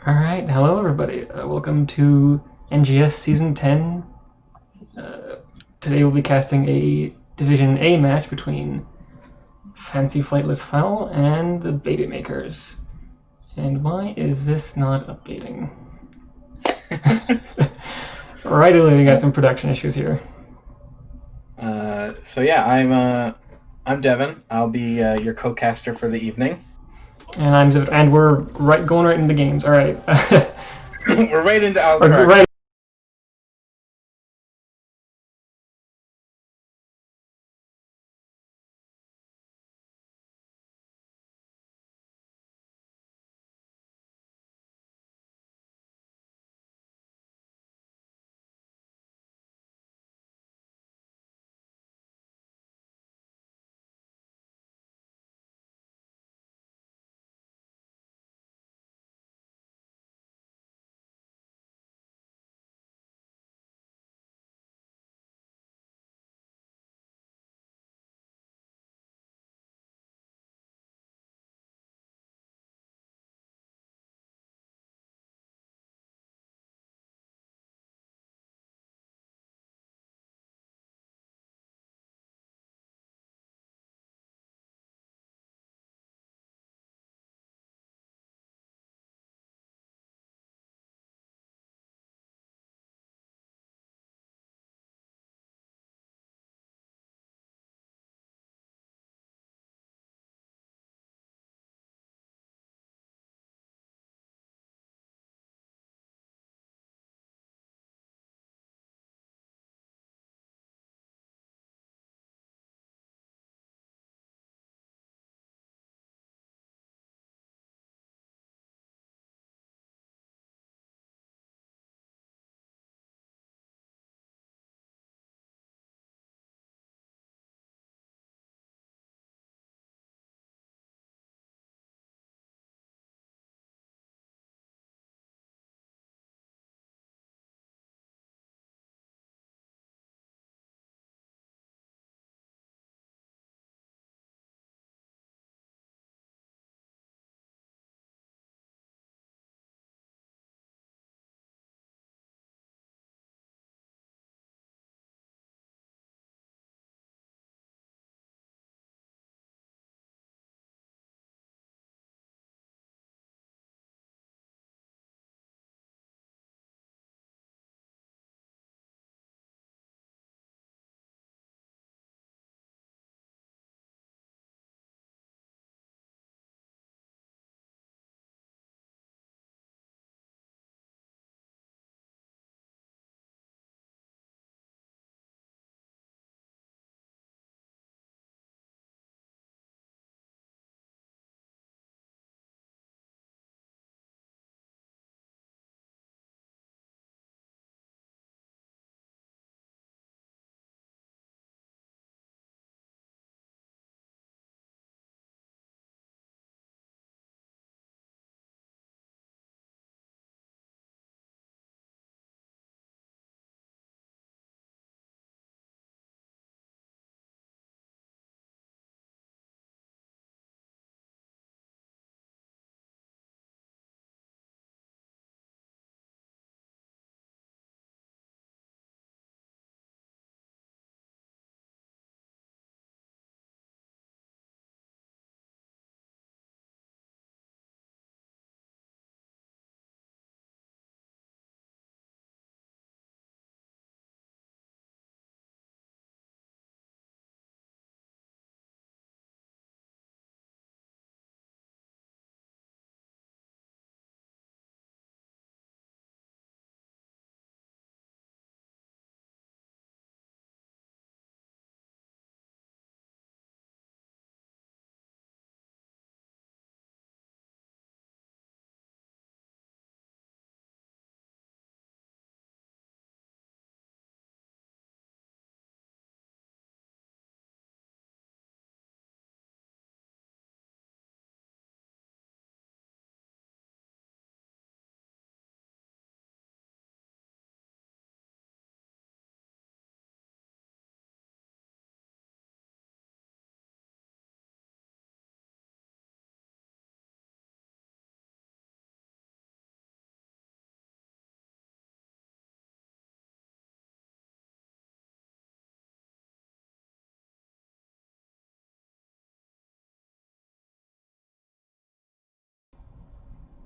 All right, hello everybody. Welcome to NGS Season 10. Uh, Today we'll be casting a Division A match between Fancy Flightless Fowl and the Baby Makers. And why is this not updating? Right away, we got some production issues here. I'm Devin. I'll be your co-caster for the evening. And we're going right into games. All right, We're right into our right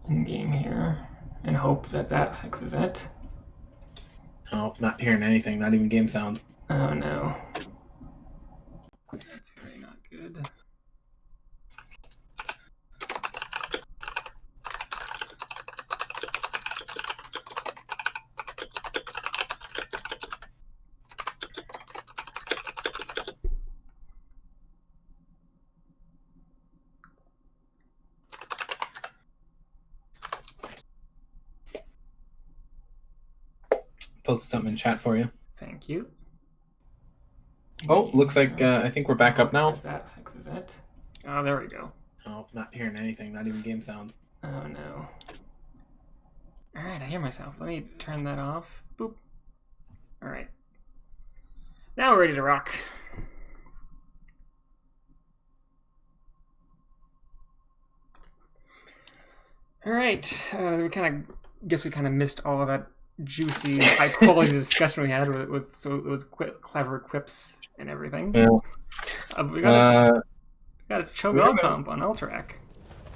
in game here and hope that that fixes it. Oh, not hearing anything, not even game sounds. Oh no. That's very not good. Posted something in chat for you. Thank you. Oh, looks like I think we're back up now. That fixes it. Oh, there we go. Oh, not hearing anything, not even game sounds. Oh no. Alright, I hear myself. Let me turn that off. Boop. Alright. Now we're ready to rock. Alright. We kind of missed all of that juicy, high quality discussion we had with so those clever quips and everything. Yeah. We got a Cho'Gall comp on Ultrac.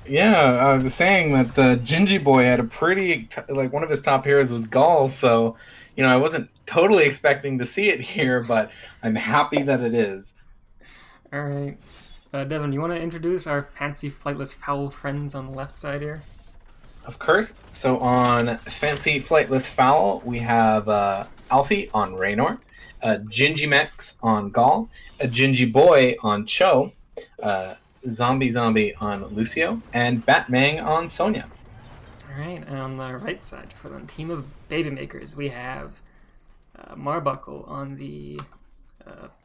Yeah, I was saying that Gingy Boy had a pretty, like, one of his top heroes was Gall, so, you know, I wasn't totally expecting to see it here, but I'm happy that it is. Alright. Devin, you want to introduce our fancy Flightless Fowl friends on the left side here? Of course. So on Fancy Flightless Fowl, we have Alfie on Raynor, Gingy Mex on Gall, a Gingy Boy on Cho, Zombie on Lucio, and Batmang on Sonya. Alright, and on the right side, for the team of Baby Makers, we have Marbuckle on the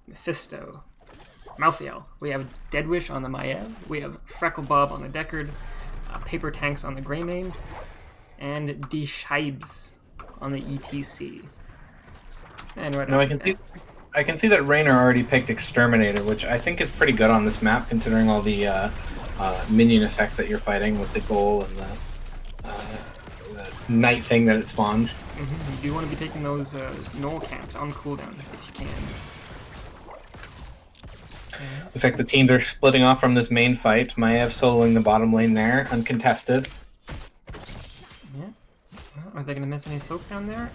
Mephisto, Malthael. We have Deadwish on the Maiev, we have Frecklebob on the Deckard, Paper Tanks on the Greymane, and D. Shibes on the ETC. And right now I can see that Raynor already picked Exterminator, which I think is pretty good on this map, considering all the minion effects that you're fighting with the goal and the night thing that it spawns. Mm-hmm. You do want to be taking those Knoll camps on cooldown if you can. Looks like the teams are splitting off from this main fight. Maiev soloing the bottom lane there, uncontested. Yeah. Well, are they going to miss any soak down there?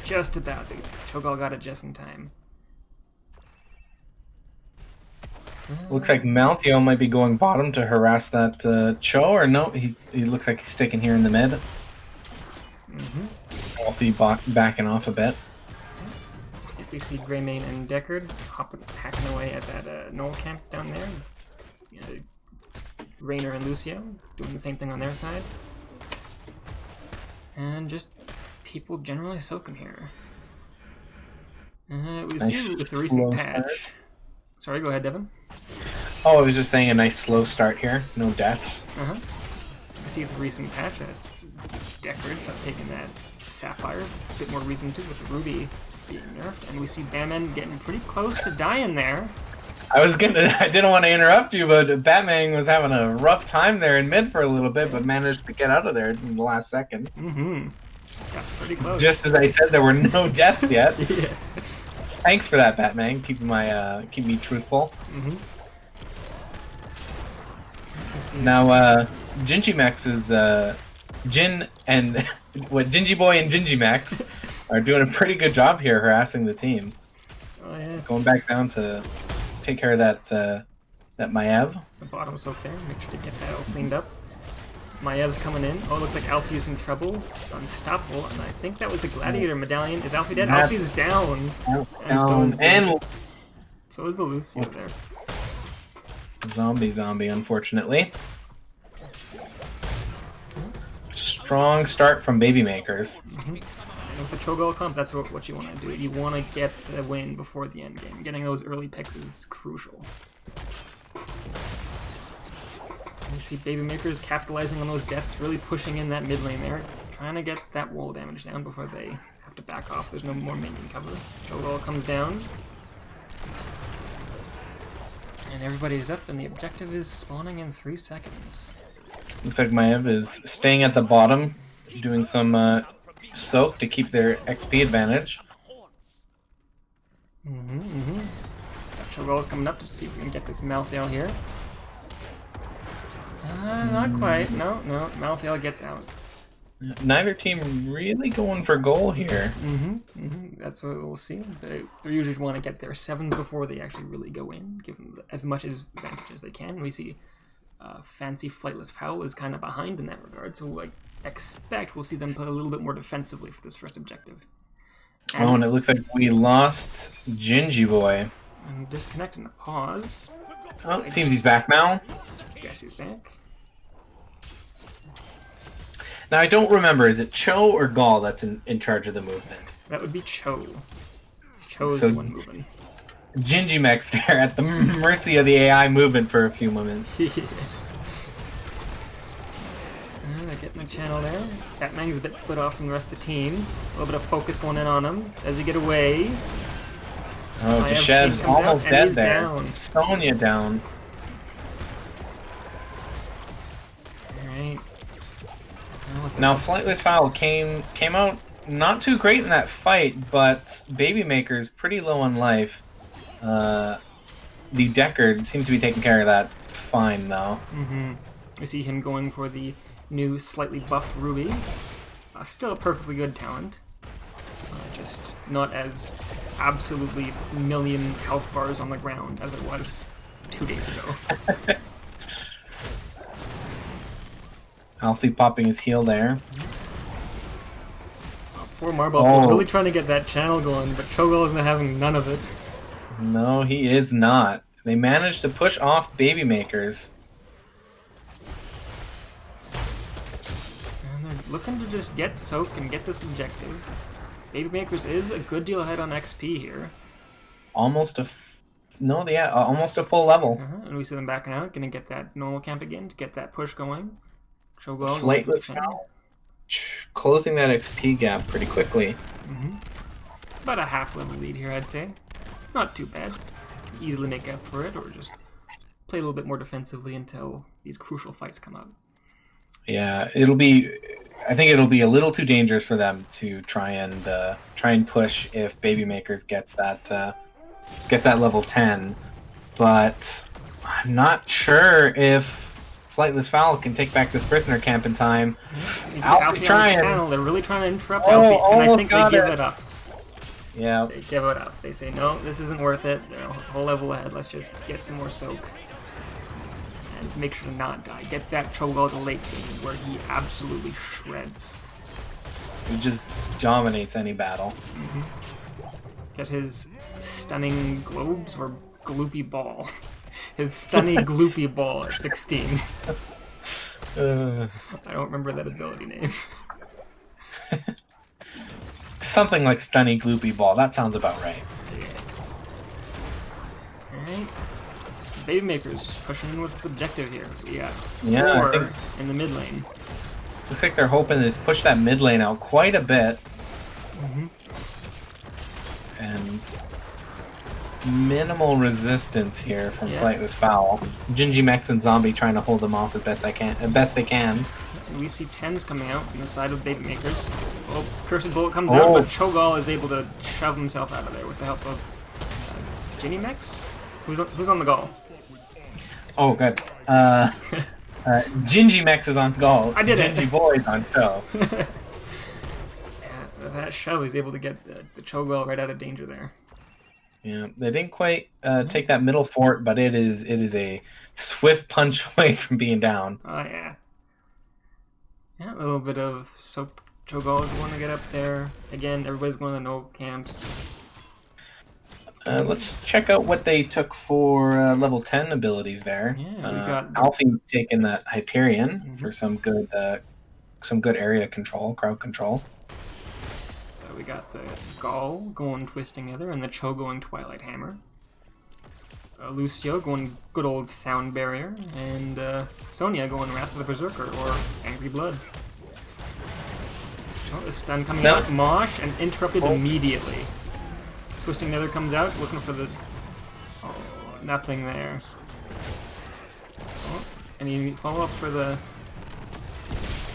Just about. Cho'Gall got it just in time. Looks like Malthael might be going bottom to harass that Cho, or no? He looks like he's sticking here in the mid. Mm-hmm. Alfie backing off a bit. We see Greymane and Deckard hacking away at that Knoll camp down there. Raynor and Lucio doing the same thing on their side. And just people generally soaking here. We see with the recent patch. Sorry, go ahead, Devin. Oh, I was just saying a nice slow start here. No deaths. We see with the recent patch that Deckard stopped taking that Sapphire. A bit more reason to with Ruby being nerfed, and we see Batman getting pretty close to dying there. I didn't want to interrupt you, but Batman was having a rough time there in mid for a little bit, but managed to get out of there in the last second. Mm-hmm. Got pretty close. Just as I said, there were no deaths yet. Yeah. Thanks for that, Batman. Keep me truthful. Mm-hmm. Now, Gingy Max is Jin and Gingy Boy and Gingy Max are doing a pretty good job here harassing the team. Oh yeah. Going back down to take care of that Maiev. The bottom soak there. Make sure to get that all cleaned up. Maiev's coming in. Oh, it looks like Alfie's in trouble. Unstoppable. And I think that was the Gladiator medallion. Is Alfie dead? Alfie's down. So is the Lucio there. Zombie, unfortunately. Strong start from Baby Makers. Mm-hmm. And with the Cho'Gall comp, that's what you want to do. You want to get the win before the end game. Getting those early picks is crucial. And you see Baby Makers capitalizing on those deaths, really pushing in that mid lane there, trying to get that wall damage down before they have to back off. There's no more minion cover. Cho'Gall comes down. And everybody's up, and the objective is spawning in 3 seconds. Looks like Maiev is staying at the bottom, doing some soak to keep their XP advantage. Cho'Gall is coming up to see if we can get this Malthael here. Not quite. No. Malthael gets out. Neither team really going for goal here. That's what we'll see. They usually want to get their 7s before they actually really go in, give them as much advantage as they can. We see Fancy Flightless Fowl is kind of behind in that regard, so I expect we'll see them play a little bit more defensively for this first objective. And it looks like we lost Gingy Boy. I'm disconnecting the pause. Oh, it seems he's back now. Guess he's back. Now, I don't remember, is it Cho or Gall that's in charge of the movement? That would be Cho. Cho is the one moving. Gingy Mech's there at the mercy of the AI movement for a few moments. They're getting the channel there. Batman's a bit split off from the rest of the team. A little bit of focus going in on him. Does he get away? Oh, Deshev's almost dead there. Down. Sonya down. Alright. Now, Flightless Fowl came out not too great in that fight, but Babymaker's pretty low on life. The Deckard seems to be taking care of that fine, though. We see him going for the new, slightly buffed Ruby. Still a perfectly good talent. Just not as absolutely million health bars on the ground as it was 2 days ago. Alfie popping his heel there. Poor Marball really trying to get that channel going, but Cho'Gall isn't having none of it. No, he is not. They managed to push off Babymakers. And they're looking to just get Soak and get this objective. Babymakers is a good deal ahead on XP here. Almost a full level. And we see them backing out, gonna get that normal camp again to get that push going. Cho'Gall Flightless Fowl closing that XP gap pretty quickly. About a half level lead here, I'd say. Not too bad. Can easily make up for it, or just play a little bit more defensively until these crucial fights come up. Yeah, I think it'll be a little too dangerous for them to try and push if Babymakers gets that level 10. But I'm not sure if Flightless Fowl can take back this prisoner camp in time. Alfie's trying. They're really trying to interrupt Alfie, and I think they give it up. Yeah. They give it up. They say, no, this isn't worth it. They're a whole level ahead. Let's just get some more soak. And make sure to not die. Get that Cho'Gall to late game where he absolutely shreds. He just dominates any battle. Get his stunning globes or gloopy ball. His stunning gloopy ball at 16. I don't remember that ability name. Something like Stunny Gloopy Ball. That sounds about right. Alright. Babymakers pushing in with this objective here. We got 4 in the mid lane. Looks like they're hoping to push that mid lane out quite a bit. And minimal resistance here from Flightless Fowl. Gingy Mex and Zombie trying to hold them off as best they can. We see 10s coming out on the side of Babymakers. Oh, Cursed Bullet comes out, but Cho'Gall is able to shove himself out of there with the help of Ginny Mex? Who's on the Gall? Oh, good. Gingy Mex is on Gall. I did it. Gingy Boy's on Cho. That shove is able to get the Cho'Gall right out of danger there. Yeah, they didn't quite take that middle fort, but it is a swift punch away from being down. Oh yeah. Yeah, a little bit of soap. Cho'Gall is going to get up there. Again, everybody's going to no camps. Let's check out what they took for level 10 abilities there. Yeah, we got Alfie taking that Hyperion for some good area control, crowd control. We got the Gall going Twisting Nether and the Cho going Twilight Hammer. Lucio going good old Sound Barrier, and Sonya going Wrath of the Berserker or Angry Blood. Oh, the stun coming out, Mosh, and interrupted immediately. Twisting Nether comes out, looking for the... Oh, nothing there. Oh, and you follow up for the...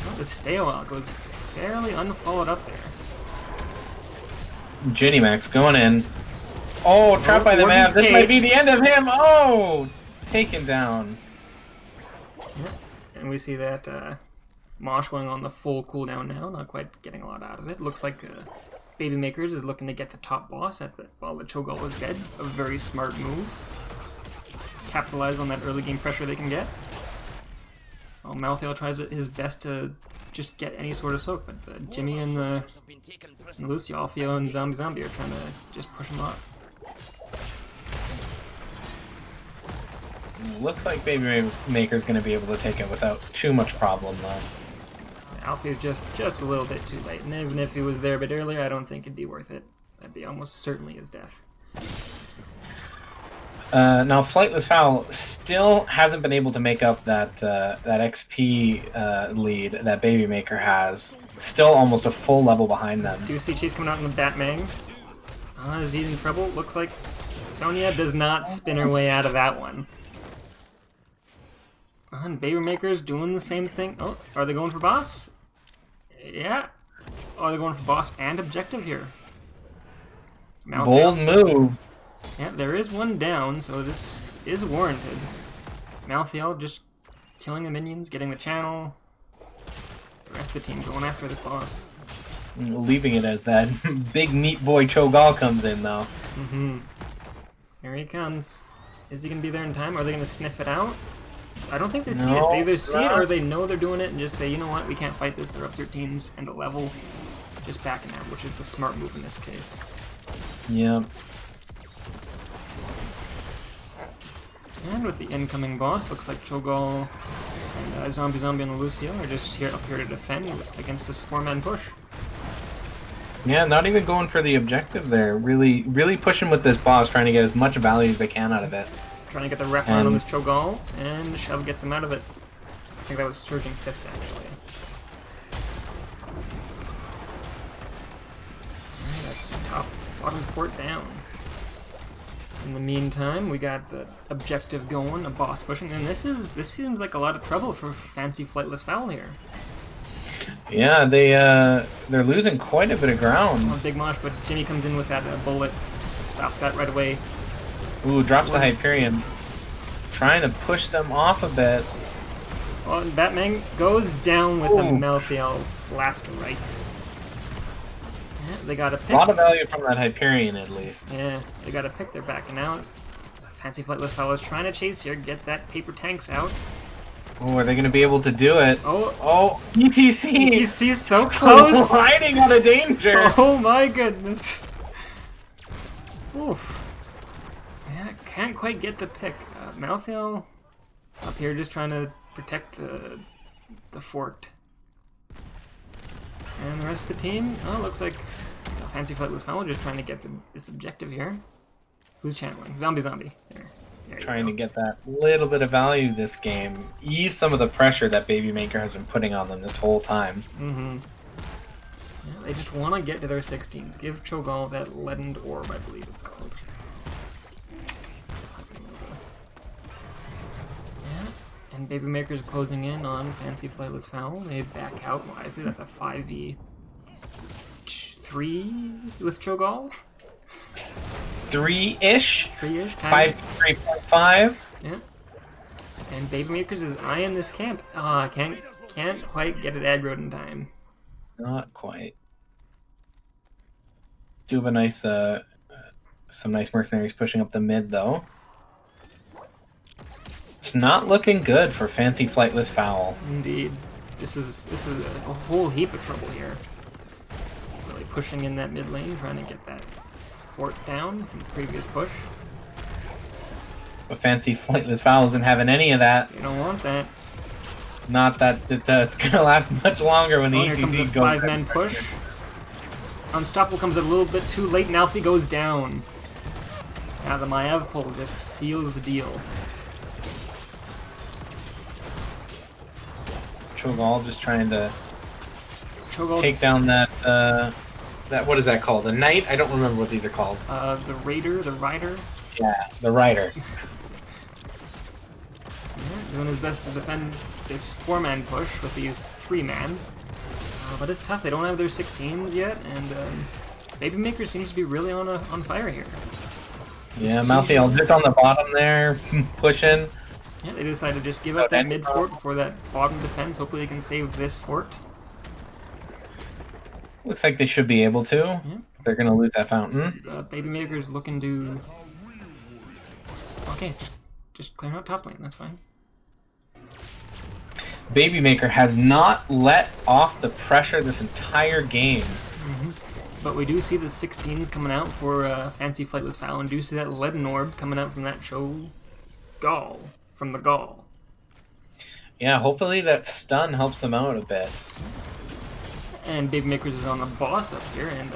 Oh, the Stay a While goes fairly unfollowed up there. Ginny Max going in. Oh, trapped by the map. This might be the end of him. Oh, taken down. Yep. And we see that Mosh going on the full cooldown now, not quite getting a lot out of it. Looks like Baby Makers is looking to get the top boss while the Cho'Gall is dead. A very smart move. Capitalize on that early game pressure they can get. Well, Malthael tries his best to just get any sort of soak, but Jimmy and Lucio, Alfio, and Zombie are trying to just push him off. Looks like Baby Maker's going to be able to take it without too much problem, though. Alfie's just a little bit too late, and even if he was there a bit earlier, I don't think it'd be worth it. That'd be almost certainly his death. Now, Flightless Fowl still hasn't been able to make up that XP lead that Baby Maker has. Still almost a full level behind them. Do you see Chase coming out in the Batman? Is he in trouble? Looks like Sonya does not spin her way out of that one. And Baby Maker's doing the same thing. Oh, are they going for boss? Yeah. Oh, are they going for boss and objective here? Malthael. Bold move. Yeah, there is one down, so this is warranted. Malthael just killing the minions, getting the channel. The rest of the team going after this boss. Leaving it as that big neat boy Cho'Gall comes in, though. Here he comes. Is he going to be there in time? Are they going to sniff it out? I don't think they see No, it. They either see it or they know they're doing it and just say, you know what, we can't fight this. They're up 13s and a level. Just backing out, which is the smart move in this case. Yep. And with the incoming boss, looks like Cho'Gall and Zombie and Lucio are just up here to defend against this 4-man push. Yeah, not even going for the objective there. Really pushing with this boss, trying to get as much value as they can out of it. Trying to get the wrap around on this Cho'Gall, and Shove gets him out of it. I think that was Surging Fist, actually. Alright, that's bottom fort down. In the meantime, we got the objective going, a boss pushing, and this seems like a lot of trouble for Fancy Flightless Fowl here. Yeah, they're losing quite a bit of ground. Oh, Big Mosh, but Jimmy comes in with that bullet, stops that right away. Ooh, drops the Hyperion. Trying to push them off a bit. Oh, and Batman goes down with a Malthael blast rights. Yeah, they got a pick. A lot of value from that Hyperion, at least. Yeah, they got a pick. They're backing out. Fancy Flightless Fowl is trying to chase here, get that paper tanks out. Oh, are they going to be able to do it? Oh, ETC! ETC's so close! Sliding out of danger! Oh my goodness! Oof. Yeah, can't quite get the pick. Malthael up here just trying to protect the fort. And the rest of the team, looks like Fancy Flightless Fowl just trying to get this objective here. Who's channeling? Zombie. There Trying to get that little bit of value this game. Ease some of the pressure that Baby Maker has been putting on them this whole time. Yeah, they just want to get to their 16s. Give Cho'Gall that leadened orb, I believe it's called. Yeah, and Baby Maker's closing in on Fancy Flightless Fowl. They back out wisely. That's a 5v3 with Cho'Gall. 3-ish? 3-ish? 3.5? Yeah. And Baby Makers is eyeing this camp. Can't quite get it aggroed in time. Not quite. Do have a nice, some nice mercenaries pushing up the mid, though. It's not looking good for Fancy Flightless Fowl. Indeed. This is a whole heap of trouble here. Really pushing in that mid lane, trying to get that fort down from the previous push. But Fancy Flightless Fowl isn't having any of that. You don't want that. Not that it's going to last much longer when the Here comes a ETC goes. 5-man push. Unstoppable comes a little bit too late, and Alfie goes down. Now the Maiev pull just seals the deal. Cho'Gall just trying to take down that what is that called? The Knight? I don't remember what these are called. The Raider, the Rider. Yeah, the Rider. Yeah, doing his best to defend this 4-man push with these 3-man. But it's tough. They don't have their 16s yet, and Baby Maker seems to be really on fire here. Yeah, Malthael just on the bottom there, pushing. Yeah, they decided to just give up that mid fort before that bottom defense. Hopefully they can save this fort. Looks like they should be able to. Yeah. They're going to lose that fountain. Babymaker's looking to... Okay, just clearing out top lane, that's fine. Babymaker has not let off the pressure this entire game. But we do see the 16s coming out for Fancy Flightless Fowl, and do see that Leaden Orb coming out from that Gall, from the Gall. Yeah, hopefully that stun helps them out a bit. And Babymakers is on the boss up here, and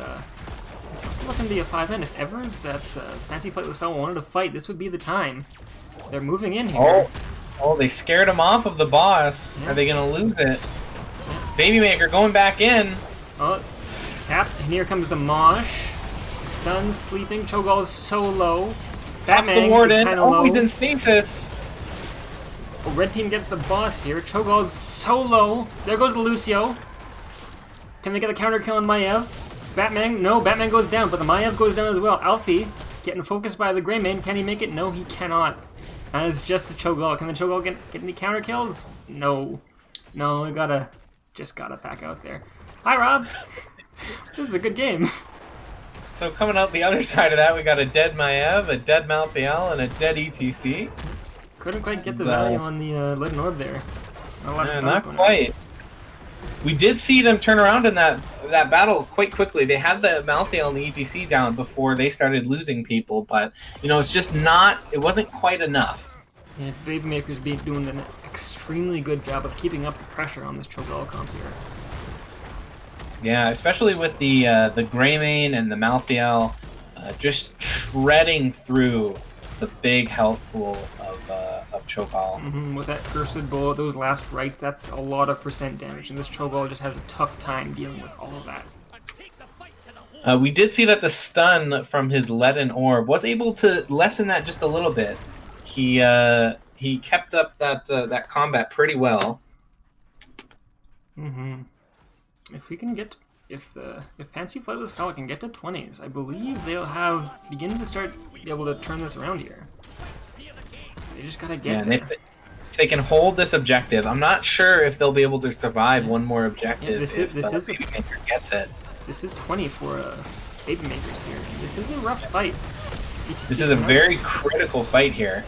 this is looking to be a 5N. If ever that Fancy Flightless Fowl wanted to fight, this would be the time. They're moving in here. Oh, they scared him off of the boss. Yeah. Are they going to lose it? Yeah. Babymaker going back in. Oh, tap. And here comes the Mosh. Stun, sleeping. Cho'Gall is so low. Batman the Warden. Oh, he's in stasis. Oh, red team gets the boss here. Cho'Gall is so low. There goes the Lucio. Can they get the counter kill on Maiev? Batman, no, Batman goes down, but the Maiev goes down as well. Alfie getting focused by the Greymane. Can he make it? No, he cannot. That is just the Cho'Gall. Can the Cho'Gall get any counter kills? No. No, we just gotta back out there. Hi, Rob. This is a good game. So coming out the other side of that, we got a dead Maiev, a dead Malthael, and a dead ETC. Couldn't quite get the value on the Leaden Orb there. Not quite. We did see them turn around in that battle quite quickly. They had the Malthael and the ETC down before they started losing people, but it's just it wasn't quite enough. Yeah, Babymaker's doing an extremely good job of keeping up the pressure on this Cho'Gall comp here. Yeah, especially with the Greymane and the Malthael just shredding through the big health pool of Cho'Gall. With that Cursed Bullet, those last rights, that's a lot of percent damage, and this Cho'Gall just has a tough time dealing with all of that. We did see that the stun from his Leaden Orb was able to lessen that just a little bit. He kept up that combat pretty well. If we can get, if Fancy Flightless Fowl can get to 20s, I believe they'll begin to be able to turn this around here. They just gotta get there. If they can hold this objective, I'm not sure if they'll be able to survive one more objective if Babymaker gets it. This is 20 for Babymakers here. This is a rough fight. This is a very critical fight here.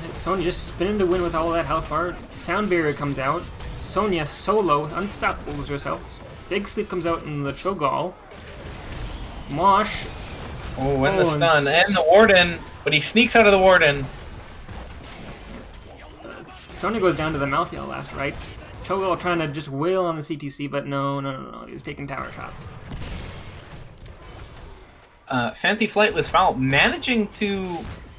Yeah, Sonya just spinning to win with all of that health bar. Sound Barrier comes out. Sonya solo, unstoppable herself. Big Sleep comes out in the Cho'Gall. Mosh. Oh, and the stun. And the Warden. But he sneaks out of the Warden. Sonya goes down to the Malthael last rights. Cho'Gall trying to just wail on the CTC, but no. He was taking tower shots. Fancy Flightless Fowl managing to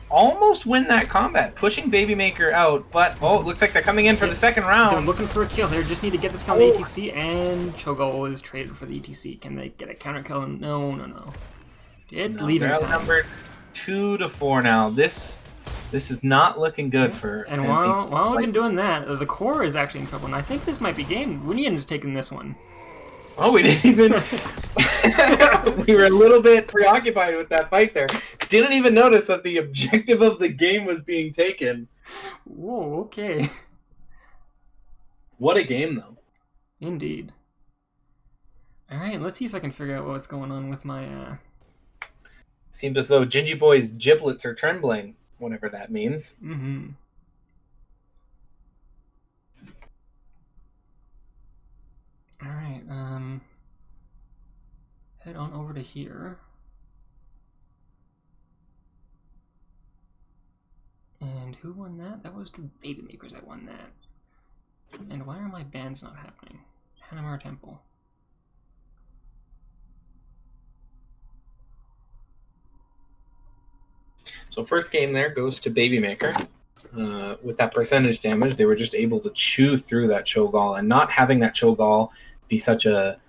almost win that combat, pushing Babymaker out, but it looks like they're coming in for the second round. They're looking for a kill. They just need to get this kill on the ETC, and Cho'Gall is traded for the ETC. Can they get a counter kill? No. It's leaving time. They're outnumbered 2-4 now. This is not looking good for. And while we've been doing that, the core is actually in trouble, and I think this might be game. Wunian's taking this one. Oh, we didn't even. We were a little bit preoccupied with that fight there. Didn't even notice that the objective of the game was being taken. Whoa, okay. What a game, though. Indeed. Alright, let's see if I can figure out what's going on with my... Seems as though Gingy Boy's giblets are trembling, whatever that means. Alright, head on over to here. And who won that? That was the Babymakers that won that. And why are my bans not happening? Hanamar Temple. So first game there goes to Babymaker. With that percentage damage, they were just able to chew through that Cho'Gall, and not having that Cho'Gall be such a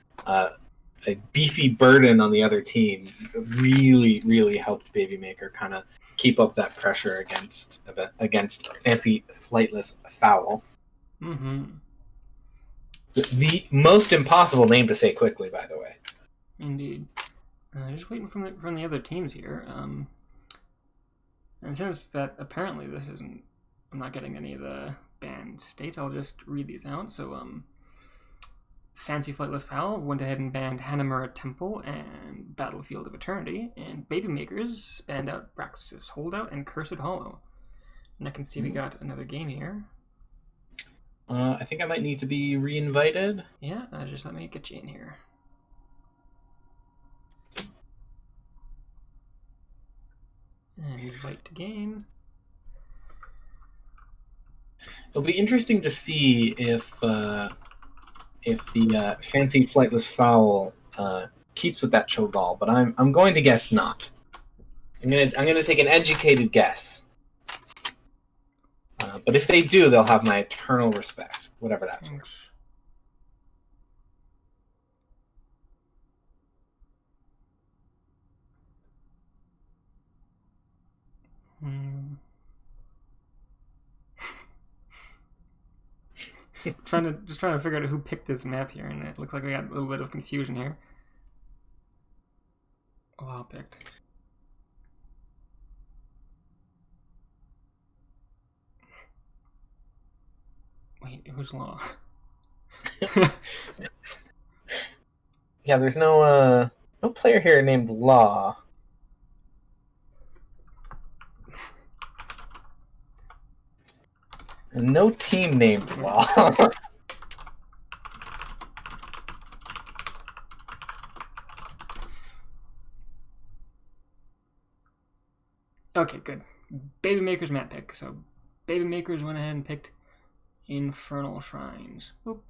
beefy burden on the other team really helped Babymaker kind of keep up that pressure against Fancy Flightless Fowl. The most impossible name to say quickly, by the way. Indeed. Just waiting from the other teams here. And since that apparently this isn't, I'm not getting any of the banned states, I'll just read these out. So, Fancy Flightless Fowl went ahead and banned Hanamura Temple and Battlefield of Eternity, and Baby Makers banned out Braxis Holdout and Cursed Hollow. And I can see we got another game here. I think I might need to be re-invited. Yeah, just let me get you in here. And invite to game. It'll be interesting to see if the Fancy Flightless Fowl keeps with that Cho'Gall, but I'm going to guess not. I'm gonna take an educated guess. But if they do, they'll have my eternal respect, whatever that's worth. trying to figure out who picked this map here, and it looks like we got a little bit of confusion here. Law picked. Wait, who's Law? Yeah, there's no player here named Law. And no team named Law. Okay, good. Baby Makers map pick. So Baby Makers went ahead and picked Infernal Shrines. Oop.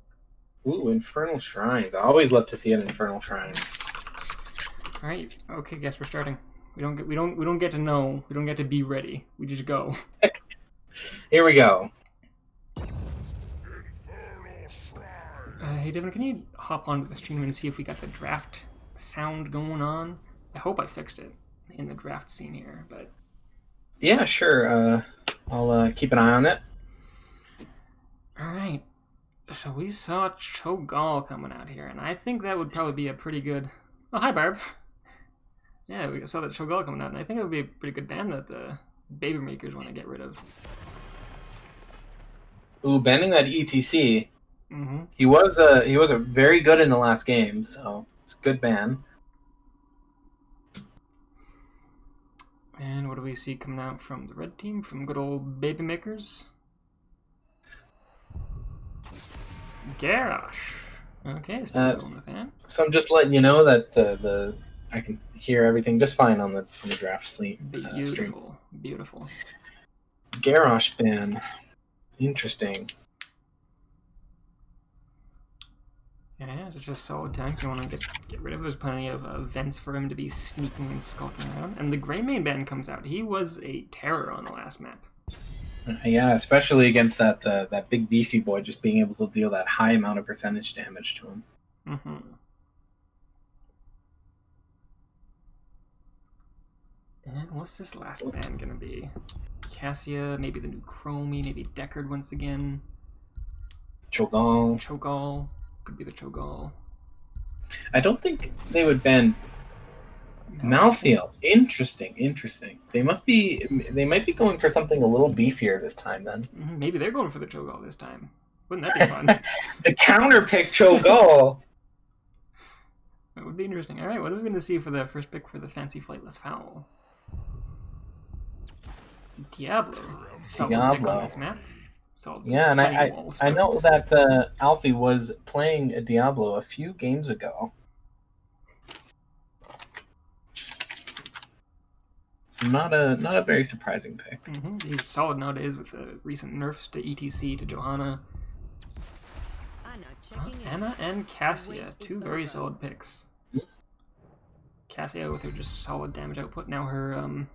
Ooh, Infernal Shrines. I always love to see an Infernal Shrines. All right. Okay, guess we're starting. We don't get to know. We don't get to be ready. We just go. Here we go. Hey, Devin, can you hop onto the stream and see if we got the draft sound going on? I hope I fixed it in the draft scene here, but... Yeah, sure. I'll keep an eye on it. Alright. So we saw Cho'Gall coming out here, and I think that would probably be a pretty good... Oh, hi, Barb. Yeah, we saw that Cho'Gall coming out, and I think it would be a pretty good band that the Baby Makers want to get rid of. Ooh, banning that ETC. Mm-hmm. He was a very good in the last game, so it's a good ban. And what do we see coming out from the red team, from good old Baby Makers? Garrosh. Okay, still going with that. So I'm just letting you know that I can hear everything just fine on the draft stream. Beautiful. Garrosh ban. Interesting. Yeah, it's just solid tank. You want to get rid of. There's plenty of vents for him to be sneaking and skulking around. And the Greymane band comes out. He was a terror on the last map. Yeah, especially against that big beefy boy, just being able to deal that high amount of percentage damage to him. Mm-hmm. And what's this last band gonna be? Cassia, maybe the new Chromie, maybe Deckard once again. Cho'Gall. Could be the Cho'Gall. I don't think they would ban Malthael. Interesting. They might be going for something a little beefier this time then. Mm-hmm. Maybe they're going for the Cho'Gall this time. Wouldn't that be fun? The counter pick Cho'Gall. That would be interesting. Alright, what are we going to see for the first pick for the Fancy Flightless Fowl? Diablo. Solid pick on this map. Yeah, and I know that Alfie was playing a Diablo a few games ago. So not a very surprising pick. Mm-hmm. He's solid nowadays with the recent nerfs to ETC, to Johanna. Anna and Cassia, two very solid picks. Cassia with her just solid damage output. Now her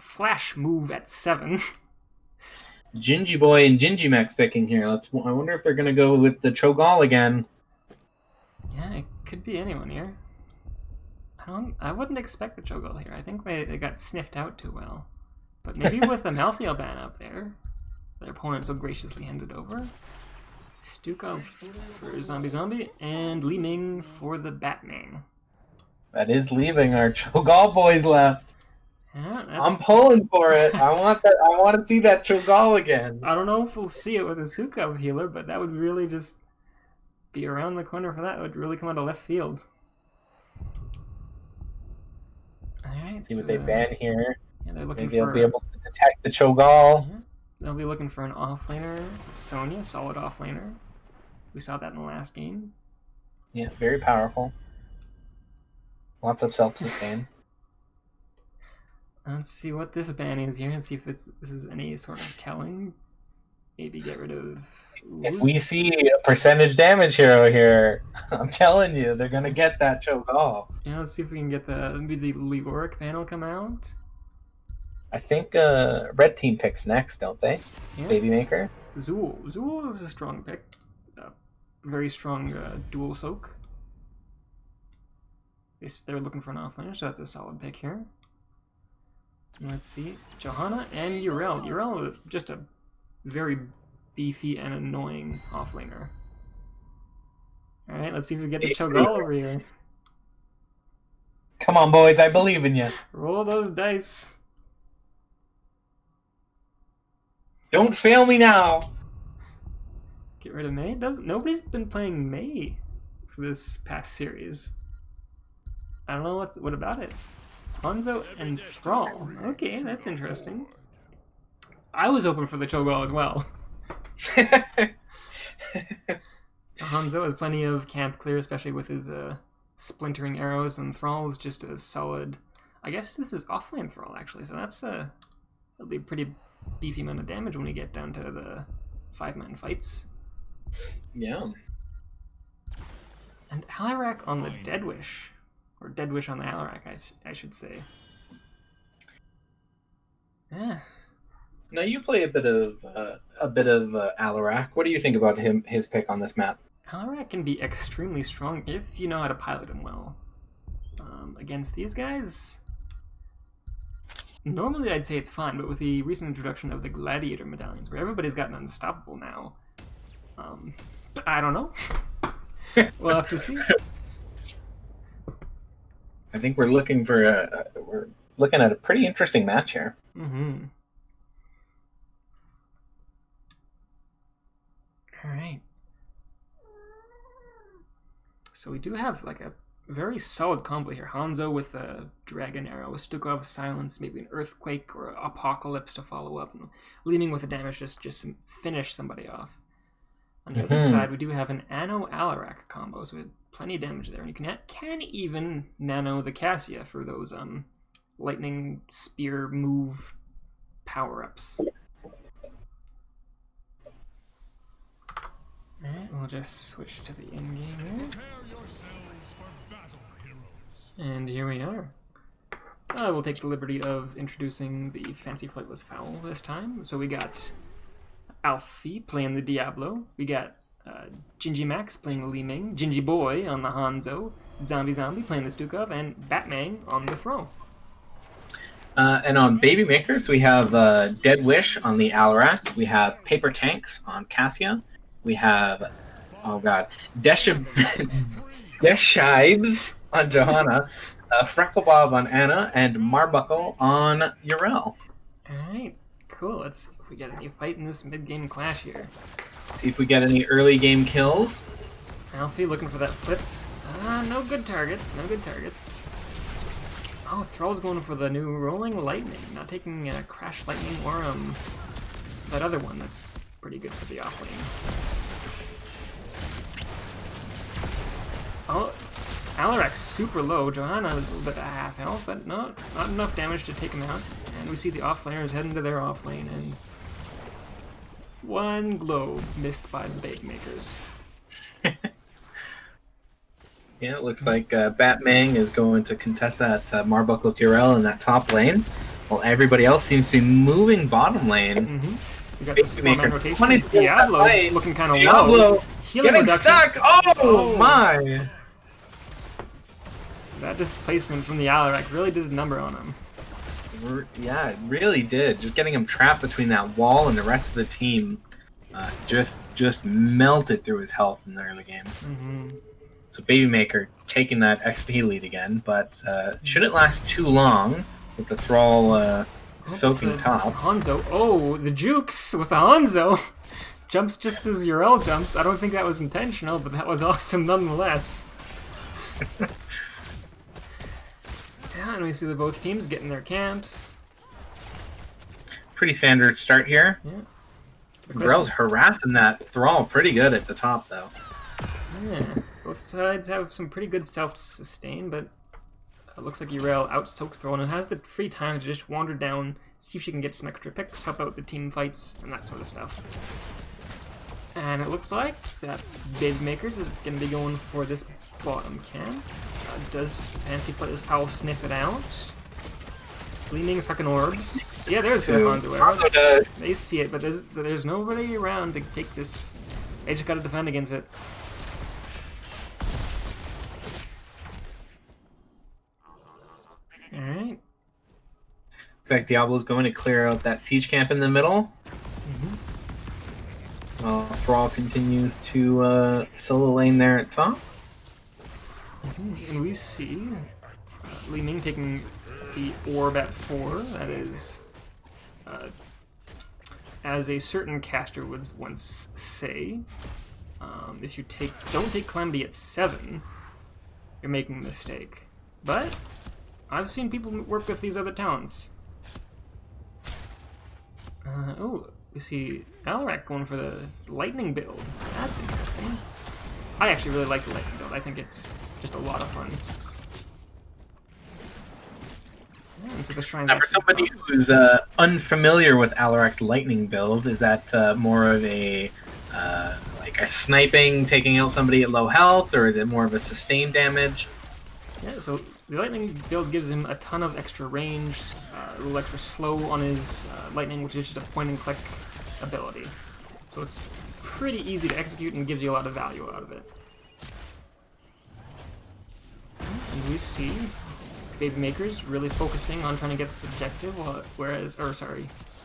flash move at 7. Gingy Boy and Gingy Max picking here. I wonder if they're gonna go with the Cho'Gall again. Yeah, it could be anyone here. I wouldn't expect the Cho'Gall here. I think they got sniffed out too well. But maybe with the Malthael ban up there, their opponent so graciously handed over. Stukov for Zombie, and Li Ming for the Batman. That is leaving our Cho'Gall boys left. Yeah, I'm pulling for it. I want that. I want to see that Cho'Gall again. I don't know if we'll see it with a Sukkot healer, but that would really just be around the corner for that. It would really come out of left field. Alright, See what they ban here. Yeah, they're looking Maybe for... they'll be able to detect the Cho'Gall. Yeah, they'll be looking for an offlaner. Sonya, solid offlaner. We saw that in the last game. Yeah, very powerful. Lots of self-sustain. Let's see what this ban is here and see if this is any sort of telling. Maybe get rid of... If we see a percentage damage hero here, I'm telling you, they're going to get that Cho'Gall. Yeah, let's see if we can get maybe the Leoric panel come out. I think red team picks next, don't they? Yeah. Baby Maker. Zool. Zool is a strong pick. Very strong dual soak. They're looking for an offlaner, so that's a solid pick here. Let's see. Johanna and Yrel. Yrel is just a very beefy and annoying offlaner. Alright, let's see if we get the Cho'Gall over here. Come on, boys, I believe in you. Roll those dice. Don't fail me now. Get rid of Mei? Nobody's been playing Mei for this past series. I don't know what about it. Hanzo and Thrall. Okay, that's interesting. I was hoping for the Cho'Gall as well. Hanzo has plenty of camp clear, especially with his splintering arrows, and Thrall is just a solid... I guess this is offlane Thrall, actually, so that'll be a pretty beefy amount of damage when we get down to the 5-man fights. Yeah. And Alarak on the Dead Wish. Or Dead Wish on the Alarak, I should say. Yeah. Now you play a bit of Alarak. What do you think about his pick on this map? Alarak can be extremely strong if you know how to pilot him well. Against these guys, normally I'd say it's fine, but with the recent introduction of the Gladiator medallions, where everybody's gotten unstoppable now, I don't know. We'll have to see. I think we're looking at a pretty interesting match here. Mm-hmm. All right. So we do have like a very solid combo here. Hanzo with a Dragon Arrow, Stukov Silence, maybe an Earthquake or Apocalypse to follow up, and leading with a damage just finish somebody off. On the other side, we do have an Anno Alarak combo, so we have plenty of damage there, and you can even nano the Cassia for those lightning spear move power-ups. Alright, we'll just switch to the in-game here. And here we are. We'll take the liberty of introducing the fancy Flightless Fowl this time. So we got Alfie playing the Diablo. We got Gingy Max playing the Li Ming. Gingy Boy on the Hanzo. Zombie playing the Stukov. And Batman on the Thrall. And on Baby Makers, we have Dead Wish on the Alarak. We have Paper Tanks on Cassia. We have, Deshibes on Johanna, Frecklebob on Anna, and Marbuckle on Yrel. Alright, cool. Let's see if we get any fight in this mid-game clash here. See if we get any early game kills. Alfie looking for that flip. No good targets. Oh, Thrall's going for the new Rolling Lightning, not taking Crash Lightning or that other one that's pretty good for the offlane. Oh, Alarak's super low. Johanna a little bit of half health, but not enough damage to take him out. And we see the offlaners heading to their offlane, and one globe missed by the Baby Makers. Yeah, it looks like Batman is going to contest that Marbuckle Yrel in that top lane, while everybody else seems to be moving bottom lane. Mm-hmm. We got this 4-man rotation. Diablo looking kind of low. Getting reduction. Stuck! Oh my! That displacement from the Alarak really did a number on him. Yeah, it really did. Just getting him trapped between that wall and the rest of the team just melted through his health in the early game. Mm-hmm. So Baby Maker taking that XP lead again, but shouldn't last too long. with the Thrall soaking the top. Hanzo. Oh, the jukes with the Hanzo. Jumps just as Urel jumps. I don't think that was intentional, but that was awesome nonetheless. Yeah, and we see that both teams getting their camps. Pretty standard start here. Yeah. Urel's harassing that Thrall pretty good at the top, though. Yeah, both sides have some pretty good self-sustain, but it looks like Urel out-soaks Thrall and has the free time to just wander down, see if she can get some extra picks, help out the team fights, and that sort of stuff. And it looks like that Baby Makers is going to be going for this bottom camp. Does Fancy Flightless Fowl sniff it out? Gleaming second orbs. Yeah, there's the Hanzo arrow. They see it, but there's nobody around to take this. They just got to defend against it. Alright. Looks like Diablo's going to clear out that siege camp in the middle. Thrall continues to solo lane there at top. And we see Li Ming taking the orb at 4. That is, as a certain caster would once say, if you don't take Calamity at 7, you're making a mistake. But I've seen people work with these other talents. Oh, we see Alarak going for the lightning build. That's interesting. I actually really like the lightning build. I think it's just a lot of fun. Yeah, and so the shrines. Now, for somebody who's unfamiliar with Alarak's lightning build, is that more of a like a sniping, taking out somebody at low health, or is it more of a sustained damage? Yeah, so the lightning build gives him a ton of extra range, a little extra slow on his lightning, which is just a point-and-click ability. So it's pretty easy to execute and gives you a lot of value out of it. And we see Baby Makers really focusing on trying to get this objective,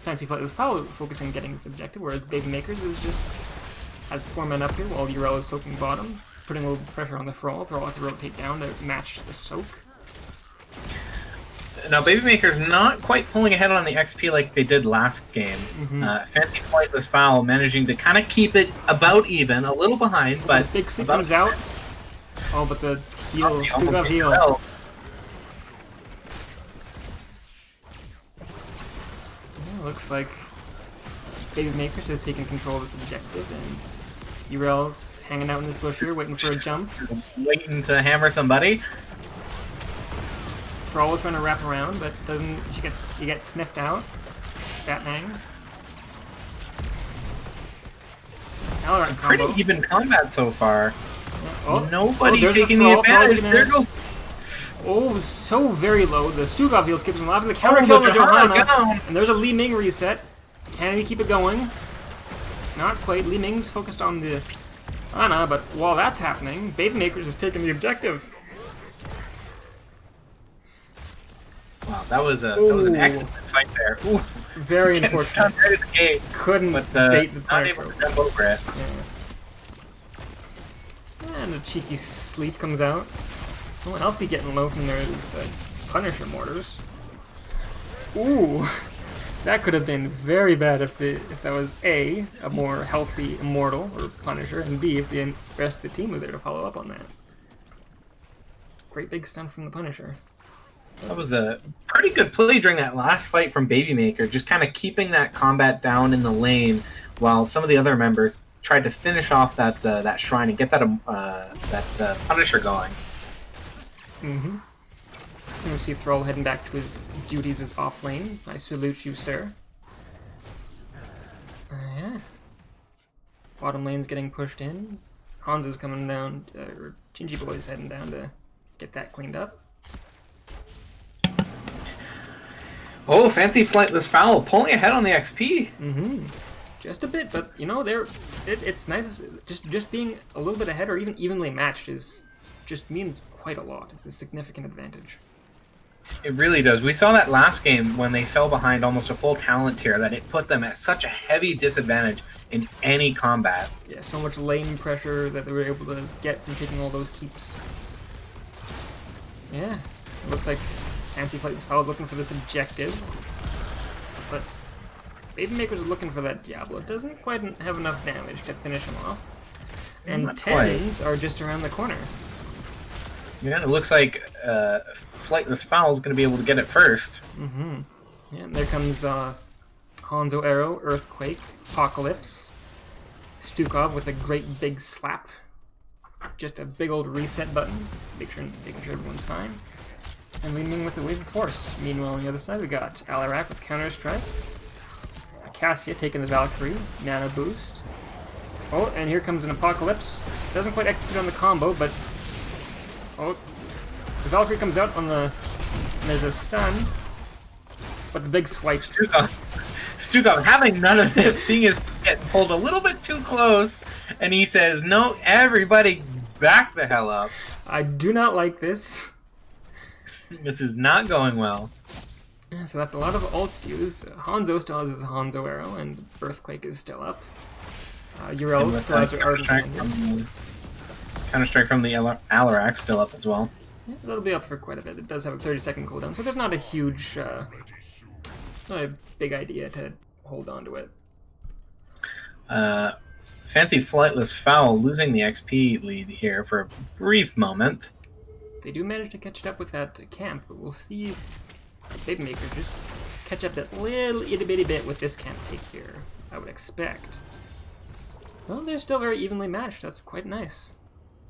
Fancy Flightless Fowl focusing on getting this objective, whereas Baby Makers is just has 4 men up here while Urel is soaking bottom, putting a little pressure on the Thrall. Thrall has to rotate down to match the soak. Now, Baby Maker's not quite pulling ahead on the XP like they did last game. Fancy Flightless Fowl managing to kind of keep it about even, a little behind, but... Big Sleep comes out. Oh, but the heal, Stuga heal. Looks like Baby Makers has taken control of this objective, and Urel's hanging out in this bush here, waiting for a jump. Waiting to hammer somebody. Thrall is trying to wrap around, but doesn't. He gets sniffed out. Batman. It's a pretty even combat so far. Yeah. Oh, nobody taking the advantage. There goes. Oh, so very low. The Stugov heal skips him off, and the counter kill to Johanna. And there's a Li Ming reset. Can we keep it going? Not quite. Li Ming's focused on the Ana, but while that's happening, Baby Makers is taking the objective. Wow, that was an excellent fight there. Ooh. Very unfortunate. Right at the gate, couldn't but bait the not able to jump over it. Yeah. And a cheeky sleep comes out. Oh, and Alfie getting low from those Punisher mortars. Ooh, that could have been very bad if that was A, more healthy Immortal or Punisher, and B, if the rest of the team was there to follow up on that. Great big stun from the Punisher. That was a pretty good play during that last fight from Baby Maker, just kind of keeping that combat down in the lane while some of the other members tried to finish off that shrine and get that Punisher going. And we see Thrall heading back to his duties as off lane. I salute you, sir. Yeah. Bottom lane's getting pushed in. Hanzo's coming down, or Gingy Boy's heading down to get that cleaned up. Oh, Fancy Flightless Fowl pulling ahead on the XP. Just a bit, but you know, it's nice. Just being a little bit ahead or even evenly matched just means quite a lot. It's a significant advantage. It really does. We saw that last game when they fell behind almost a full talent tier that it put them at such a heavy disadvantage in any combat. Yeah, so much lane pressure that they were able to get from taking all those keeps. Yeah, it looks like Fancy Flightless Fowl is looking for this objective, but Baby Maker's looking for that Diablo. Doesn't quite have enough damage to finish him off. And Tens are just around the corner. Yeah, it looks like Flightless Fowl is going to be able to get it first. Mm-hmm. Yeah, and there comes the Hanzo Arrow, Earthquake, Apocalypse, Stukov with a great big slap. Just a big old reset button, making sure everyone's fine. And leading with a Wave of Force. Meanwhile, on the other side, we got Alarak with Counter Strike. Cassia taking the Valkyrie, Nano Boost. Oh, and here comes an Apocalypse. Doesn't quite execute on the combo, but... Oh, the Valkyrie comes out on the... And there's a stun. But the big swipe. Stukov having none of it, seeing his getting pulled a little bit too close, and he says, "No, everybody back the hell up. I do not like this." This is not going well. Yeah, so that's a lot of ults used. Hanzo still has his Hanzo Arrow, and Earthquake is still up. Uriel still has her Counter-Strike from the Alarak still up as well. Yeah, that'll be up for quite a bit. It does have a 30-second cooldown, so there's not a huge, not a big idea to hold on to it. Fancy Flightless Fowl losing the XP lead here for a brief moment. They do manage to catch it up with that camp, but we'll see if Baby Maker just catch up that little itty-bitty bit with this camp take here, I would expect. Well, they're still very evenly matched. That's quite nice.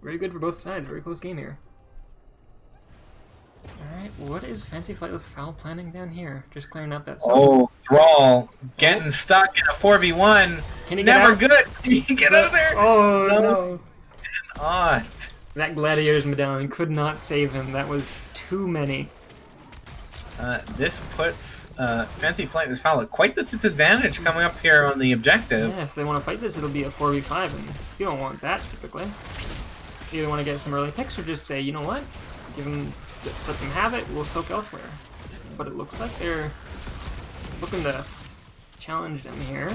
Very good for both sides. Very close game here. Alright, what is Fancy Flightless Fowl planning down here? Just clearing up that zone. Oh, Thrall getting stuck in a 4v1. Can he get Never out? Good. Can you get out of there? Oh, no. On. That Gladiator's Medallion could not save him. That was too many. This puts Fancy Flightless Fowl at quite the disadvantage coming up here on the objective. Yeah, if they want to fight this, it'll be a 4v5, and you don't want that, typically. You either want to get some early picks or just say, you know what? Let them have it, we'll soak elsewhere. But it looks like they're looking to challenge them here.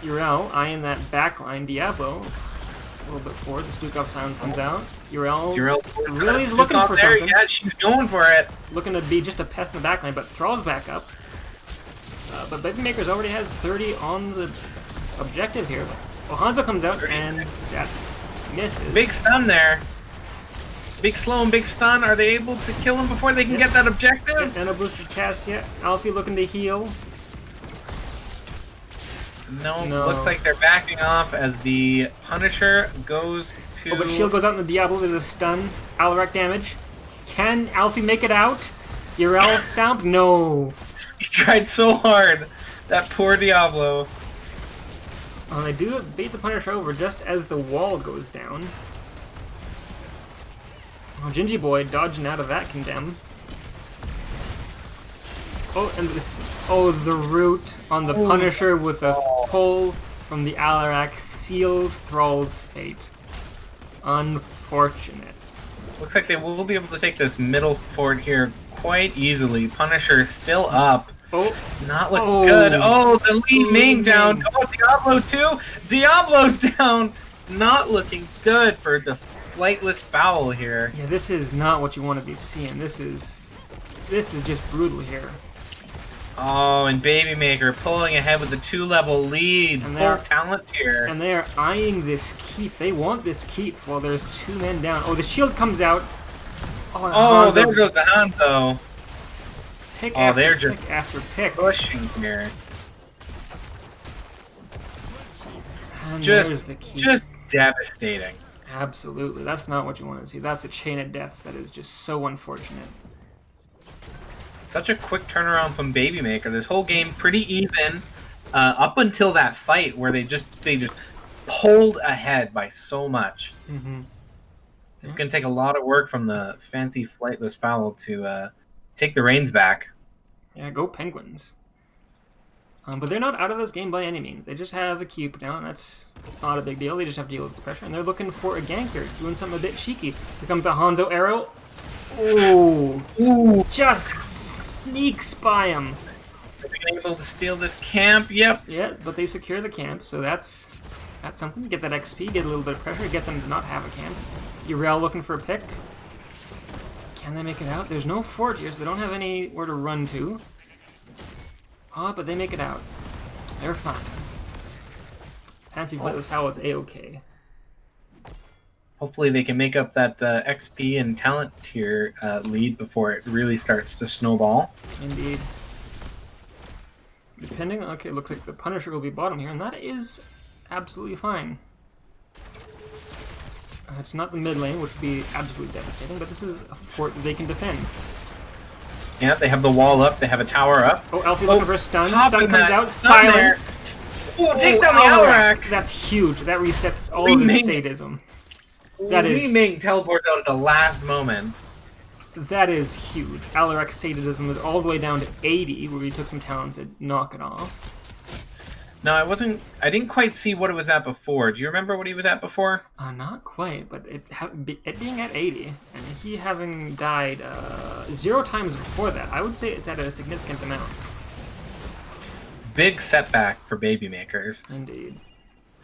Uriel eyeing that backline. Diablo a little bit forward. The Stukov silence comes out. Uriel really is looking for something. Yeah, she's going for it. Looking to be just a pest in the backline, but Thrall's back up. But Baby Makers already has 30 on the objective here. Well, Hanzo comes out and that misses. Big stun there. Big slow and big stun. Are they able to kill him before they can get that objective? And a boosted Cassia. Alfie looking to heal. No, looks like they're backing off as the Punisher goes to... Oh, but shield goes out in the Diablo. There's a stun. Alarak damage. Can Alfie make it out? Uriel stomp? No. He tried so hard. That poor Diablo. Oh, they do bait the Punisher over just as the wall goes down. Oh, Gingy Boy dodging out of that condemn. Oh, and this... Oh, the root on the Punisher with a pull from the Alarak seals Thrall's fate. Unfortunate. Looks like they will be able to take this middle fort here quite easily. Punisher still up. Oh. Not looking good. Oh, the lead main down. Oh, Diablo too. Diablo's down. Not looking good for the Flightless Fowl here. Yeah, this is not what you want to be seeing. This is just brutal here. Oh, and Baby Maker pulling ahead with a 2-level lead. Full talent tier. And they are eyeing this keep. They want this keep while there's 2 men down. Oh, the shield comes out. Oh, there goes the Hanzo. Pick after pick after pick. Pushing here. And just the keep. Just devastating. Absolutely. That's not what you want to see. That's a chain of deaths that is just so unfortunate. Such a quick turnaround from Baby Maker. This whole game pretty even up until that fight where they just pulled ahead by so much. Mm-hmm. It's going to take a lot of work from the Fancy Flightless Fowl to take the reins back. Yeah, go Penguins. But they're not out of this game by any means. They just have a cube now, and that's not a big deal. They just have to deal with this pressure, and they're looking for a gank here, doing something a bit cheeky. Here comes the Hanzo Arrow. Oh, just sneaks by him. Are they able to steal this camp? Yep. Yeah, but they secure the camp, so that's something. Get that XP, get a little bit of pressure, get them to not have a camp. Uriel looking for a pick. Can they make it out? There's no fort here, so they don't have anywhere to run to. Oh, but they make it out. They're fine. Fancy Flightless Fowl is A-okay. Hopefully they can make up that XP and talent tier lead before it really starts to snowball. Indeed. Depending, okay, looks like the Punisher will be bottom here, and that is absolutely fine. It's not the mid lane, which would be absolutely devastating, but this is a fort that they can defend. Yeah, they have the wall up, they have a tower up. Oh, Alfie looking for a stun. Stun comes out, stun silence! Oh, takes down the Alarak! That's huge. That resets all of his sadism. That is... Li Ming teleports out at the last moment. That is huge. Alarak's sadism is all the way down to 80, where he took some talents to knock it off. No, I didn't quite see what it was at before. Do you remember what he was at before? Not quite, but it being at 80, and he having died 0 times before that, I would say it's at a significant amount. Big setback for baby makers. Indeed.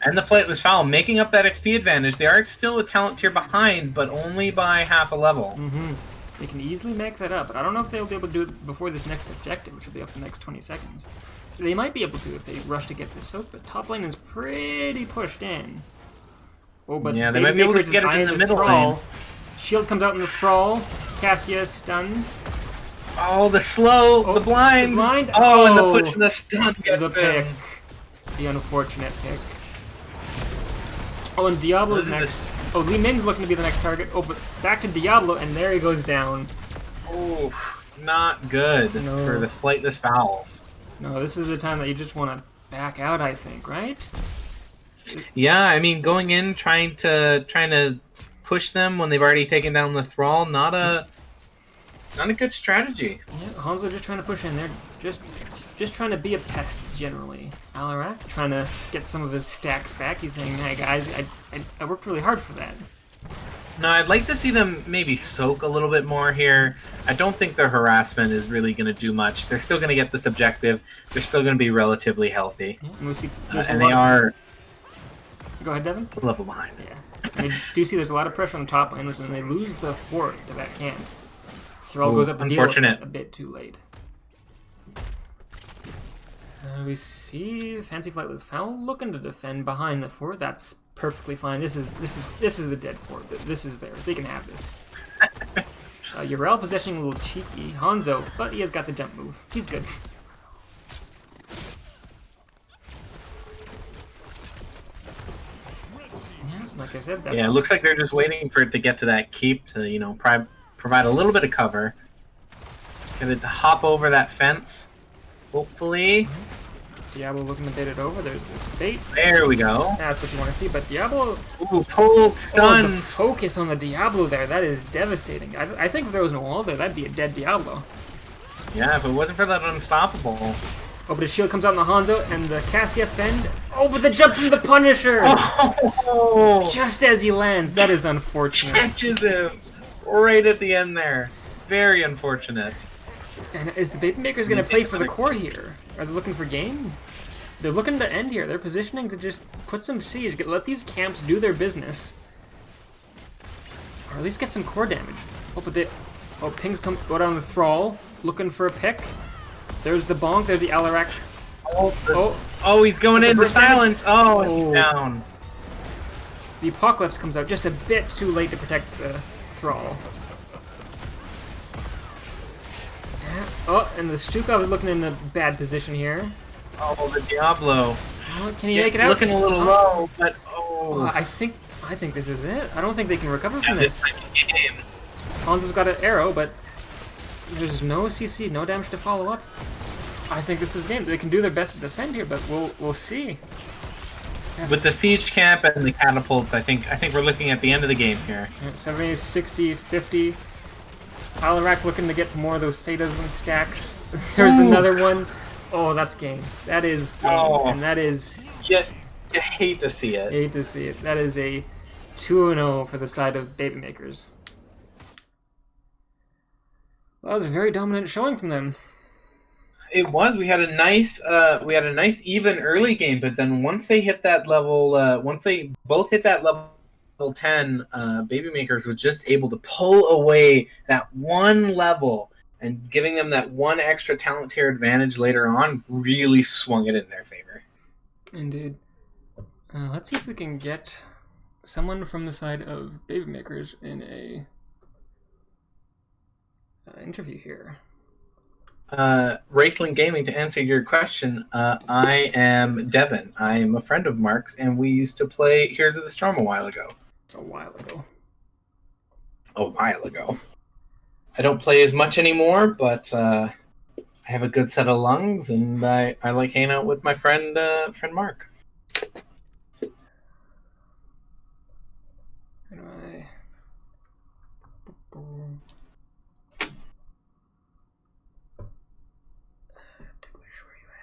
And the Flightless Fowl making up that XP advantage. They are still a talent tier behind, but only by half a level. Mm-hmm. They can easily make that up, but I don't know if they'll be able to do it before this next objective, which will be up the next 20 seconds. They might be able to if they rush to get this soap, but top lane is pretty pushed in. Oh, but yeah, they might be able to get it in the middle lane. Shield comes out in the thrall. Cassia stunned. Oh, the slow, the blind. The blind. Oh, and the push and the stun gets the pick. The unfortunate pick. Oh, and Diablo's next. Oh, Li Ming's looking to be the next target. Oh, but back to Diablo, and there he goes down. Oh, not good for the Flightless Fowls. No, this is a time that you just want to back out, I think, right? Yeah, I mean, going in, trying to push them when they've already taken down the thrall, not a good strategy. Yeah, Hanzo just trying to push in there, just trying to be a pest generally. Alarak trying to get some of his stacks back. He's saying, "Hey guys, I worked really hard for that." No, I'd like to see them maybe soak a little bit more here. I don't think their harassment is really going to do much. They're still going to get this objective. They're still going to be relatively healthy. Yeah, and we see and they are... Go ahead, Devin. A level behind. Yeah. And I do see there's a lot of pressure on the top lane, and they lose the fort to that camp. Thrall goes up to deal with it a bit too late. We see Fancy Flightless Fowl looking to defend behind the fort. That's perfectly fine. This is a dead fort. This is theirs. They can have this. Yrel possessing a little cheeky. Hanzo, but he has got the jump move. He's good. Yeah, like I said, that's... Yeah, it looks like they're just waiting for it to get to that keep to, you know, provide a little bit of cover. Get it to hop over that fence. Hopefully. Diablo looking to bait it over. There's the bait. There we go. That's what you want to see. But Diablo... Ooh, pulled stuns. Oh, the focus on the Diablo there. That is devastating. I think if there was no wall there, that'd be a dead Diablo. Yeah, if it wasn't for that unstoppable. Oh, but his shield comes out on the Hanzo, and the Cassia fend. Oh, but the jump from the Punisher! Oh! Just as he lands. That is unfortunate. Catches him right at the end there. Very unfortunate. And is the Baby Makers going to play for the core here? Are they looking for game? They're looking to end here. They're positioning to just put some siege. Let these camps do their business. Or at least get some core damage. Oh, but they... Oh, pings go down the Thrall. Looking for a pick. There's the bonk. There's the Alarak. Oh, he's going in the silence. Oh, he's down. The Apocalypse comes out just a bit too late to protect the Thrall. Oh, and the Stukov is looking in a bad position here. Oh, the Diablo. Oh, can he make it out? Looking a little low, but I think this is it. I don't think they can recover from this. Game. Hanzo's got an arrow, but there's no CC, no damage to follow up. I think this is game. They can do their best to defend here, but we'll see. Yeah. With the siege camp and the catapults, I think we're looking at the end of the game here. 70, 60, 50. Alarak looking to get some more of those sadism stacks. There's another one. Oh, that's game. That is game. Oh. And that is... You hate to see it. Hate to see it. That is a 2-0 for the side of Baby Makers. Well, that was a very dominant showing from them. It was. We had a nice even early game, but then once they hit that level, once they both hit that level level 10, Baby Makers was just able to pull away that one level and giving them that one extra talent tier advantage later on really swung it in their favor. Indeed. Let's see if we can get someone from the side of Baby Makers in a interview here. Wraithling Gaming, to answer your question, I am Devin. I am a friend of Mark's, and we used to play Heroes of the Storm a while ago. A while ago. I don't play as much anymore, but I have a good set of lungs, and I like hanging out with my friend Mark. How do I... Ticklish, where are you at?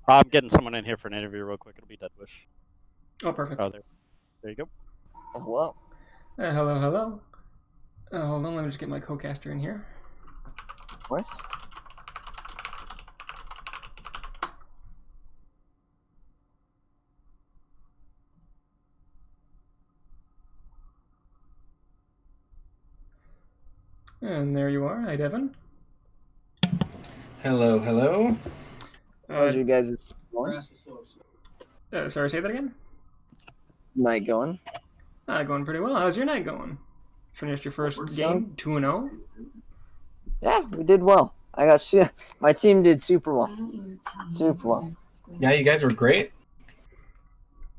I'm getting someone in here for an interview real quick. It'll be Deadwish. Oh, perfect. Oh, there you go. Hello. Hello. Hold on, let me just get my co-caster in here. Of course. And there you are. Hi, Devin. Hello. How's you guys going? Sorry, say that again? Night going? Going pretty well. How's your night going? Finished your first game, 2-0? Yeah, we did well. My team did super well. Yeah, you guys were great.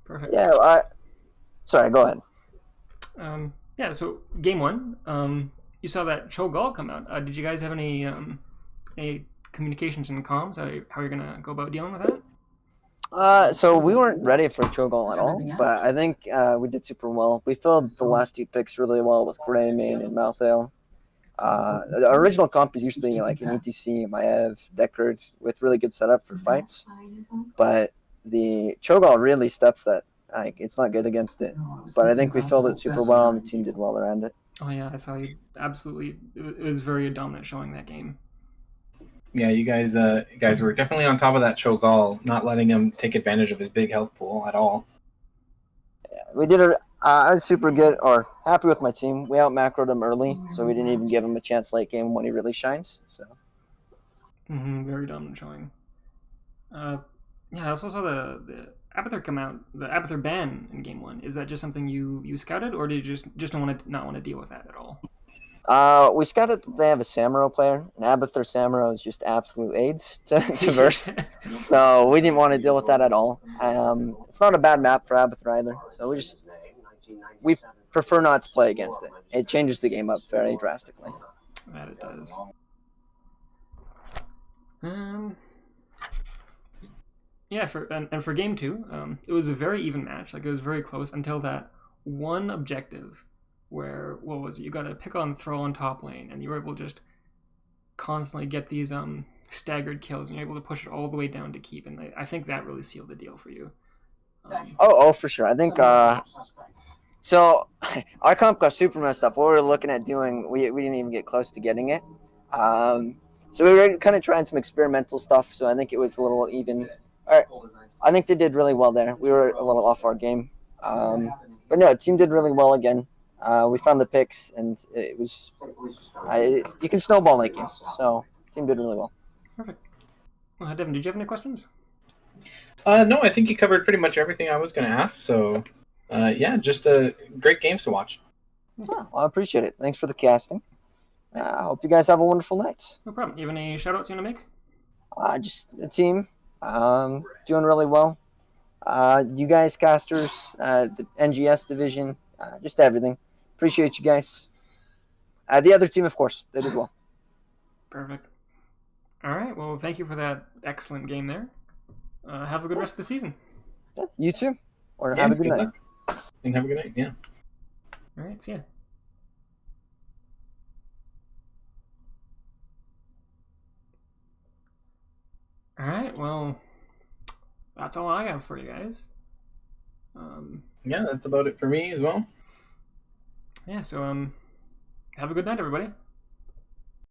Perfect. Yeah, sorry, go ahead. Yeah, so game 1, you saw that Cho'Gall come out. Did you guys have any communications and comms? How you're gonna go about dealing with that? So we weren't ready for Cho'Gall at all, but I think we did super well. We filled the last 2 picks really well with Greymane and Malthael. The original comp is usually like an ETC, Maev, Deckard with really good setup for fights, but the Cho'Gall really steps that. Like, it's not good against it, but I think we filled it super well, and the team did well around it. Oh yeah, I saw you. Absolutely, it was very dominant showing that game. Yeah, you guys were definitely on top of that Cho'Gall, not letting him take advantage of his big health pool at all. Yeah, we did it. I was super good or happy with my team. We out macroed him early, so we didn't even give him a chance late game when he really shines. So. Very dominant showing. Yeah, I also saw the Abathur come out, the Abathur ban in game 1. Is that just something you scouted, or did you just not want to deal with that at all? We scouted that they have a Samuro player, and Abathur Samuro is just absolute AIDS to verse. So we didn't want to deal with that at all. It's not a bad map for Abathur either. So we prefer not to play against it. It changes the game up very drastically. That it does. Yeah, for game 2, it was a very even match. Like, it was very close until that one objective where, what was it? You got to pick on throw on top lane, and you were able to just constantly get these staggered kills, and you're able to push it all the way down to keep. And I think that really sealed the deal for you. For sure. I think so. Our comp got super messed up. What we were looking at doing, we didn't even get close to getting it. So we were kind of trying some experimental stuff. So I think it was a little even. I think they did really well there. We were a little off our game, but no, the team did really well again. We found the picks, and it was you can snowball late game. So the team did really well. Perfect. Well, Devin, did you have any questions? No, I think you covered pretty much everything I was going to ask. So, yeah, just great games to watch. Well, I appreciate it. Thanks for the casting. I hope you guys have a wonderful night. No problem. You have any shout-outs you want to make? Just the team, doing really well. You guys, casters, the NGS division, just everything. Appreciate you guys. The other team, of course, they did well. Perfect. All right. Well, thank you for that excellent game there. Have a good rest of the season. Yeah, you too. Or Yeah, have a good night. luck. And have a good night. Yeah. All right. See ya. All right. Well, that's all I have for you guys. Yeah, that's about it for me as well. Yeah. So have a good night, everybody.